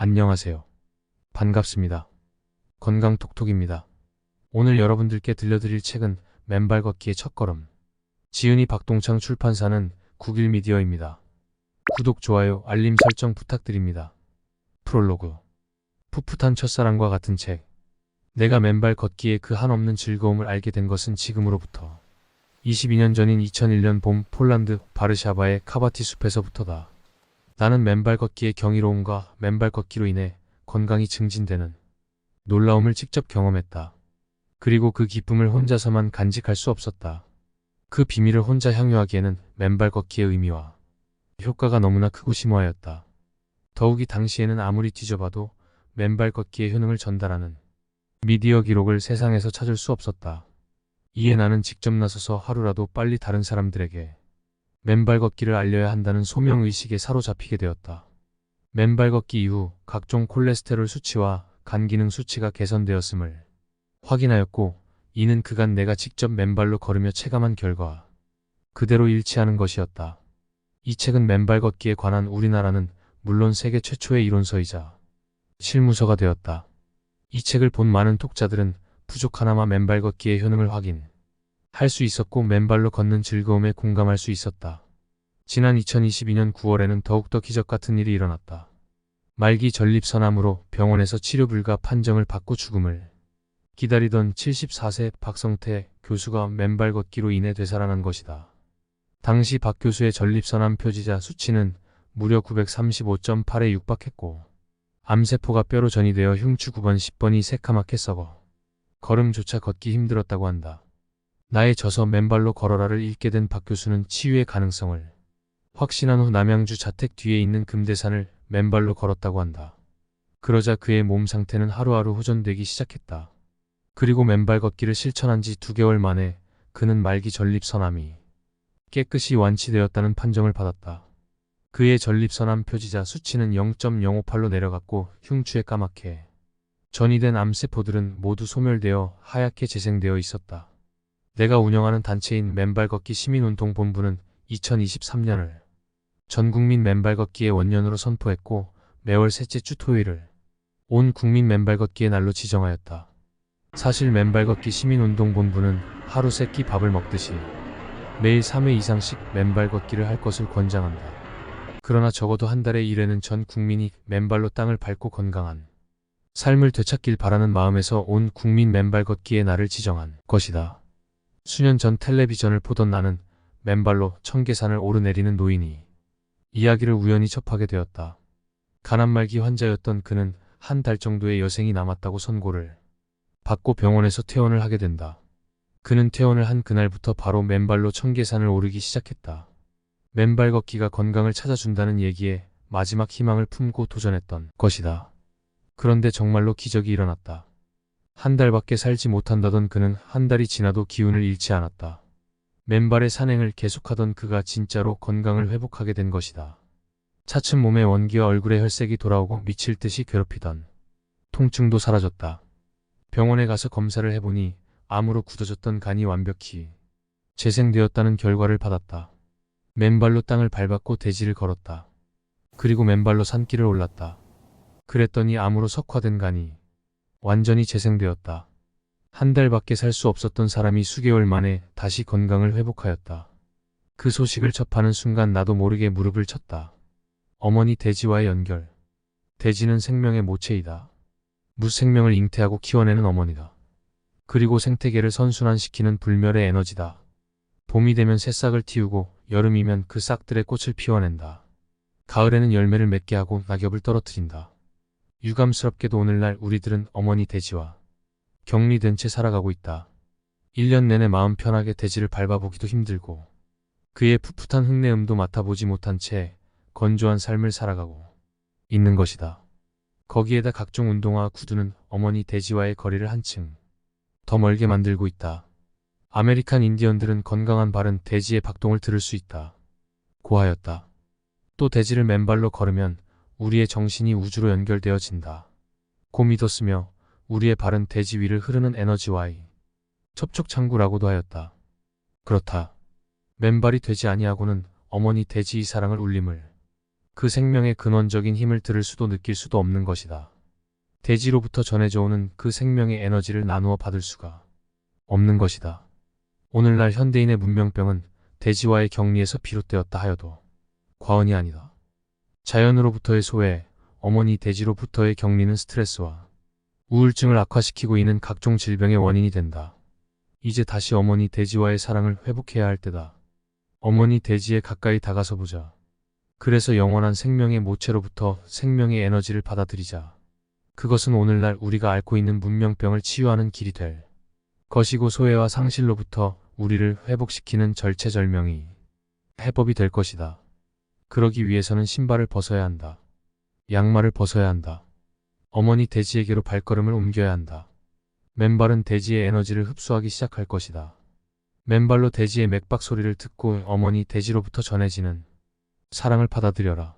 안녕하세요. 반갑습니다. 건강톡톡입니다. 오늘 여러분들께 들려드릴 책은 맨발 걷기의 첫걸음. 지은이 박동창 출판사는 국일미디어입니다. 구독, 좋아요, 알림 설정 부탁드립니다. 프롤로그. 풋풋한 첫사랑과 같은 책. 내가 맨발 걷기의 그 한없는 즐거움을 알게 된 것은 지금으로부터 22년 전인 2001년 봄 폴란드 바르샤바의 카바티 숲에서부터다. 나는 맨발 걷기의 경이로움과 맨발 걷기로 인해 건강이 증진되는 놀라움을 직접 경험했다. 그리고 그 기쁨을 혼자서만 간직할 수 없었다. 그 비밀을 혼자 향유하기에는 맨발 걷기의 의미와 효과가 너무나 크고 심오하였다. 더욱이 당시에는 아무리 뒤져봐도 맨발 걷기의 효능을 전달하는 미디어 기록을 세상에서 찾을 수 없었다. 이에 나는 직접 나서서 하루라도 빨리 다른 사람들에게 맨발 걷기를 알려야 한다는 소명의식에 사로잡히게 되었다. 맨발 걷기 이후 각종 콜레스테롤 수치와 간 기능 수치가 개선되었음을 확인하였고, 이는 그간 내가 직접 맨발로 걸으며 체감한 결과 그대로 일치하는 것이었다. 이 책은 맨발 걷기에 관한 우리나라는 물론 세계 최초의 이론서이자 실무서가 되었다. 이 책을 본 많은 독자들은 부족하나마 맨발 걷기의 효능을 확인할 수 있었고 맨발로 걷는 즐거움에 공감할 수 있었다. 지난 2022년 9월에는 더욱더 기적 같은 일이 일어났다. 말기 전립선암으로 병원에서 치료 불가 판정을 받고 죽음을 기다리던 74세 박성태 교수가 맨발 걷기로 인해 되살아난 것이다. 당시 박 교수의 전립선암 표지자 수치는 무려 935.8에 육박했고, 암세포가 뼈로 전이되어 흉추 9번 10번이 새카맣게 썩어 걸음조차 걷기 힘들었다고 한다. 나의 저서 맨발로 걸어라를 읽게 된 박 교수는 치유의 가능성을 확신한 후 남양주 자택 뒤에 있는 금대산을 맨발로 걸었다고 한다. 그러자 그의 몸 상태는 하루하루 호전되기 시작했다. 그리고 맨발 걷기를 실천한 지 2개월 만에 그는 말기 전립선암이 깨끗이 완치되었다는 판정을 받았다. 그의 전립선암 표지자 수치는 0.058로 내려갔고 흉추에 까맣게 전이된 암세포들은 모두 소멸되어 하얗게 재생되어 있었다. 내가 운영하는 단체인 맨발 걷기 시민운동본부는 2023년을 전국민 맨발 걷기의 원년으로 선포했고, 매월 셋째 주 토요일을 온 국민 맨발 걷기의 날로 지정하였다. 사실 맨발 걷기 시민운동본부는 하루 3끼 밥을 먹듯이 매일 3회 이상씩 맨발 걷기를 할 것을 권장한다. 그러나 적어도 한 달에 1회는 전 국민이 맨발로 땅을 밟고 건강한 삶을 되찾길 바라는 마음에서 온 국민 맨발 걷기의 날을 지정한 것이다. 수년 전 텔레비전을 보던 나는 맨발로 청계산을 오르내리는 노인이 이야기를 우연히 접하게 되었다. 간암말기 환자였던 그는 한 달 정도의 여생이 남았다고 선고를 받고 병원에서 퇴원을 하게 된다. 그는 퇴원을 한 그날부터 바로 맨발로 청계산을 오르기 시작했다. 맨발 걷기가 건강을 찾아준다는 얘기에 마지막 희망을 품고 도전했던 것이다. 그런데 정말로 기적이 일어났다. 한 달밖에 살지 못한다던 그는 한 달이 지나도 기운을 잃지 않았다. 맨발의 산행을 계속하던 그가 진짜로 건강을 회복하게 된 것이다. 차츰 몸의 원기와 얼굴의 혈색이 돌아오고 미칠 듯이 괴롭히던 통증도 사라졌다. 병원에 가서 검사를 해보니 암으로 굳어졌던 간이 완벽히 재생되었다는 결과를 받았다. 맨발로 땅을 밟았고 대지를 걸었다. 그리고 맨발로 산길을 올랐다. 그랬더니 암으로 석화된 간이 완전히 재생되었다. 한 달밖에 살 수 없었던 사람이 수개월 만에 다시 건강을 회복하였다. 그 소식을 접하는 순간 나도 모르게 무릎을 쳤다. 어머니 돼지와의 연결. 돼지는 생명의 모체이다. 무생명을 잉태하고 키워내는 어머니다. 그리고 생태계를 선순환시키는 불멸의 에너지다. 봄이 되면 새싹을 틔우고 여름이면 그 싹들의 꽃을 피워낸다. 가을에는 열매를 맺게 하고 낙엽을 떨어뜨린다. 유감스럽게도 오늘날 우리들은 어머니 돼지와 격리된 채 살아가고 있다. 1년 내내 마음 편하게 돼지를 밟아보기도 힘들고 그의 풋풋한 흙내음도 맡아보지 못한 채 건조한 삶을 살아가고 있는 것이다. 거기에다 각종 운동화와 구두는 어머니 돼지와의 거리를 한층 더 멀게 만들고 있다. 아메리칸 인디언들은 건강한 발은 돼지의 박동을 들을 수 있다. 고하였다. 또 돼지를 맨발로 걸으면 우리의 정신이 우주로 연결되어진다. 고 믿었으며 우리의 발은 돼지 위를 흐르는 에너지와의 접촉창구라고도 하였다. 그렇다. 맨발이 되지 아니하고는 어머니 돼지의 사랑을 울림을 그 생명의 근원적인 힘을 들을 수도 느낄 수도 없는 것이다. 대지로부터 전해져 오는 그 생명의 에너지를 나누어 받을 수가 없는 것이다. 오늘날 현대인의 문명병은 대지와의 격리에서 비롯되었다 하여도 과언이 아니다. 자연으로부터의 소외, 어머니 대지로부터의 격리는 스트레스와 우울증을 악화시키고 있는 각종 질병의 원인이 된다. 이제 다시 어머니 대지와의 사랑을 회복해야 할 때다. 어머니 대지에 가까이 다가서 보자. 그래서 영원한 생명의 모체로부터 생명의 에너지를 받아들이자. 그것은 오늘날 우리가 앓고 있는 문명병을 치유하는 길이 될 것이고 소외와 상실로부터 우리를 회복시키는 절체절명이 해법이 될 것이다. 그러기 위해서는 신발을 벗어야 한다. 양말을 벗어야 한다. 어머니 대지에게로 발걸음을 옮겨야 한다. 맨발은 대지의 에너지를 흡수하기 시작할 것이다. 맨발로 대지의 맥박 소리를 듣고 어머니 대지로부터 전해지는 사랑을 받아들여라.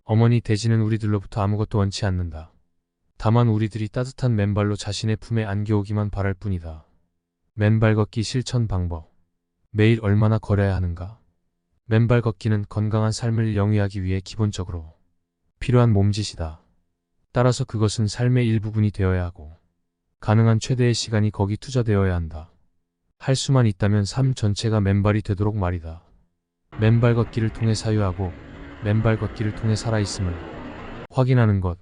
어머니 대지는 우리들로부터 아무것도 원치 않는다. 다만 우리들이 따뜻한 맨발로 자신의 품에 안겨오기만 바랄 뿐이다. 맨발 걷기 실천 방법. 매일 얼마나 걸어야 하는가? 맨발 걷기는 건강한 삶을 영위하기 위해 기본적으로 필요한 몸짓이다. 따라서 그것은 삶의 일부분이 되어야 하고 가능한 최대의 시간이 거기 투자되어야 한다. 할 수만 있다면 삶 전체가 맨발이 되도록 말이다. 맨발 걷기를 통해 사유하고 맨발 걷기를 통해 살아있음을 확인하는 것,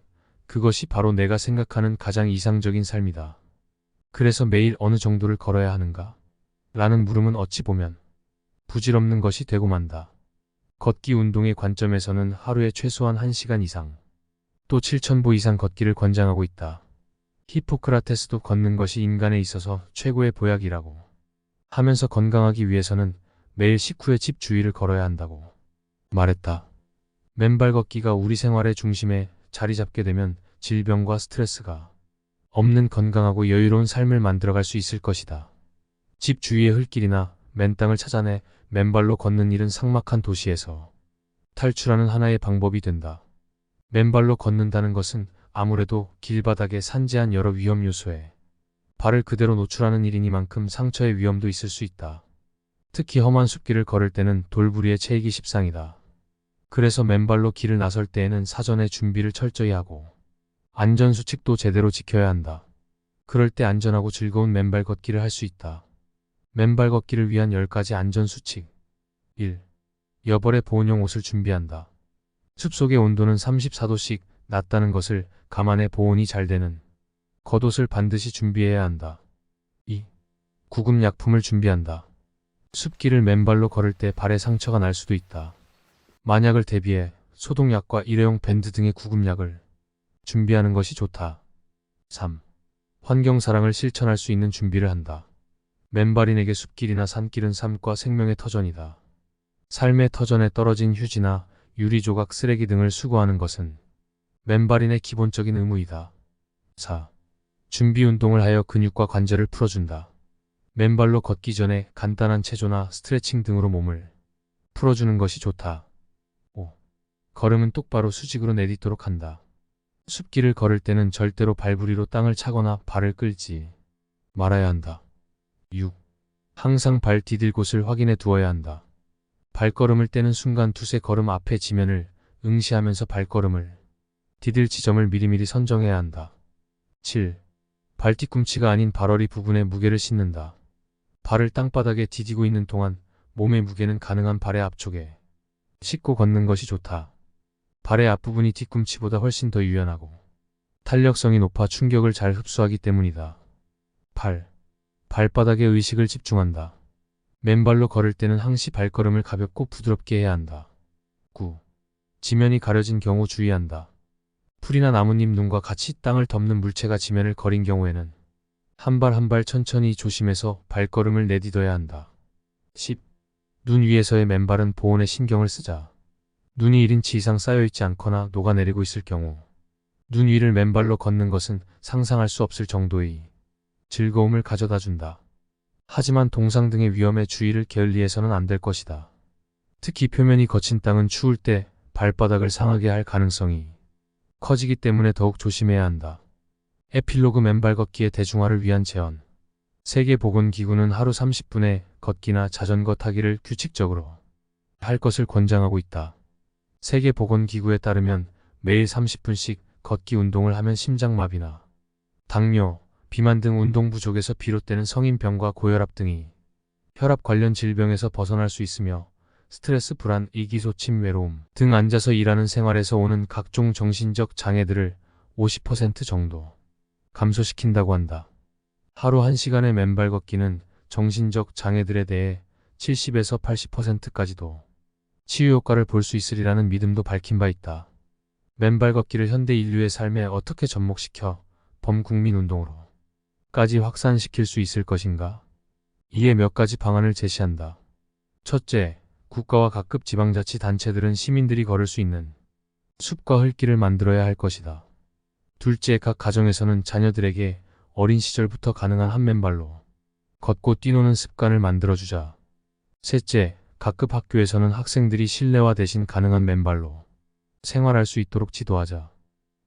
그것이 바로 내가 생각하는 가장 이상적인 삶이다. 그래서 매일 어느 정도를 걸어야 하는가? 라는 물음은 어찌 보면 부질없는 것이 되고 만다. 걷기 운동의 관점에서는 하루에 최소한 1시간 이상, 또 7,000보 이상 걷기를 권장하고 있다. 히포크라테스도 걷는 것이 인간에 있어서 최고의 보약이라고 하면서 건강하기 위해서는 매일 식후에 집 주위를 걸어야 한다고 말했다. 맨발 걷기가 우리 생활의 중심에 자리 잡게 되면 질병과 스트레스가 없는 건강하고 여유로운 삶을 만들어갈 수 있을 것이다. 집 주위의 흙길이나 맨 땅을 찾아내 맨발로 걷는 일은 삭막한 도시에서 탈출하는 하나의 방법이 된다. 맨발로 걷는다는 것은 아무래도 길바닥에 산재한 여러 위험 요소에 발을 그대로 노출하는 일이니만큼 상처의 위험도 있을 수 있다. 특히 험한 숲길을 걸을 때는 돌부리에 채이기 십상이다. 그래서 맨발로 길을 나설 때에는 사전에 준비를 철저히 하고 안전수칙도 제대로 지켜야 한다. 그럴 때 안전하고 즐거운 맨발 걷기를 할 수 있다. 맨발 걷기를 위한 10가지 안전수칙. 1. 여벌의 보온용 옷을 준비한다. 숲속의 온도는 34도씩 낮다는 것을 감안해 보온이 잘 되는 겉옷을 반드시 준비해야 한다. 2. 구급 약품을 준비한다. 숲길을 맨발로 걸을 때 발에 상처가 날 수도 있다. 만약을 대비해 소독약과 일회용 밴드 등의 구급약을 준비하는 것이 좋다. 3. 환경사랑을 실천할 수 있는 준비를 한다. 맨발인에게 숲길이나 산길은 삶과 생명의 터전이다. 삶의 터전에 떨어진 휴지나 유리조각, 쓰레기 등을 수거하는 것은 맨발인의 기본적인 의무이다. 4. 준비 운동을 하여 근육과 관절을 풀어준다. 맨발로 걷기 전에 간단한 체조나 스트레칭 등으로 몸을 풀어주는 것이 좋다. 5. 걸음은 똑바로 수직으로 내딛도록 한다. 숲길을 걸을 때는 절대로 발부리로 땅을 차거나 발을 끌지 말아야 한다. 6. 항상 발 디딜 곳을 확인해 두어야 한다. 발걸음을 떼는 순간 두세 걸음 앞에 지면을 응시하면서 발걸음을 디딜 지점을 미리미리 선정해야 한다. 7. 발 뒤꿈치가 아닌 발허리 부분에 무게를 싣는다. 발을 땅바닥에 디디고 있는 동안 몸의 무게는 가능한 발의 앞쪽에 싣고 걷는 것이 좋다. 발의 앞부분이 뒤꿈치보다 훨씬 더 유연하고 탄력성이 높아 충격을 잘 흡수하기 때문이다. 8. 발바닥에 의식을 집중한다. 맨발로 걸을 때는 항시 발걸음을 가볍고 부드럽게 해야 한다. 9. 지면이 가려진 경우 주의한다. 풀이나 나뭇잎, 눈과 같이 땅을 덮는 물체가 지면을 가린 경우에는 한 발 한 발 천천히 조심해서 발걸음을 내딛어야 한다. 10. 눈 위에서의 맨발은 보온에 신경을 쓰자. 눈이 1인치 이상 쌓여있지 않거나 녹아내리고 있을 경우 눈 위를 맨발로 걷는 것은 상상할 수 없을 정도의 즐거움을 가져다 준다. 하지만 동상 등의 위험에 주의를 게을리해서는 안 될 것이다. 특히 표면이 거친 땅은 추울 때 발바닥을 상하게 할 가능성이 커지기 때문에 더욱 조심해야 한다. 에필로그 맨발 걷기의 대중화를 위한 제언. 세계보건기구는 하루 30분의 걷기나 자전거 타기를 규칙적으로 할 것을 권장하고 있다. 세계보건기구에 따르면 매일 30분씩 걷기 운동을 하면 심장마비나 당뇨, 비만 등 운동 부족에서 비롯되는 성인병과 고혈압 등이 혈압 관련 질병에서 벗어날 수 있으며 스트레스, 불안, 이기소침, 외로움 등 앉아서 일하는 생활에서 오는 각종 정신적 장애들을 50% 정도 감소시킨다고 한다. 하루 1시간의 맨발 걷기는 정신적 장애들에 대해 70에서 80%까지도 치유 효과를 볼 수 있으리라는 믿음도 밝힌 바 있다. 맨발 걷기를 현대 인류의 삶에 어떻게 접목시켜 범국민 운동으로까지 확산시킬 수 있을 것인가? 이에 몇 가지 방안을 제시한다. 첫째, 국가와 각급 지방자치단체들은 시민들이 걸을 수 있는 숲과 흙길을 만들어야 할 것이다. 둘째, 각 가정에서는 자녀들에게 어린 시절부터 가능한 한 맨발로 걷고 뛰노는 습관을 만들어주자. 셋째, 각급 학교에서는 학생들이 실내화 대신 가능한 맨발로 생활할 수 있도록 지도하자.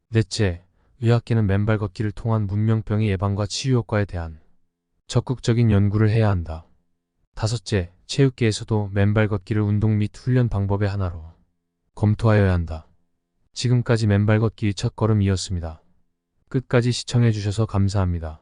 넷째, 의학계는 맨발 걷기를 통한 문명병의 예방과 치유 효과에 대한 적극적인 연구를 해야 한다. 다섯째, 체육계에서도 맨발 걷기를 운동 및 훈련 방법의 하나로 검토하여야 한다. 지금까지 맨발 걷기 첫걸음이었습니다. 끝까지 시청해주셔서 감사합니다.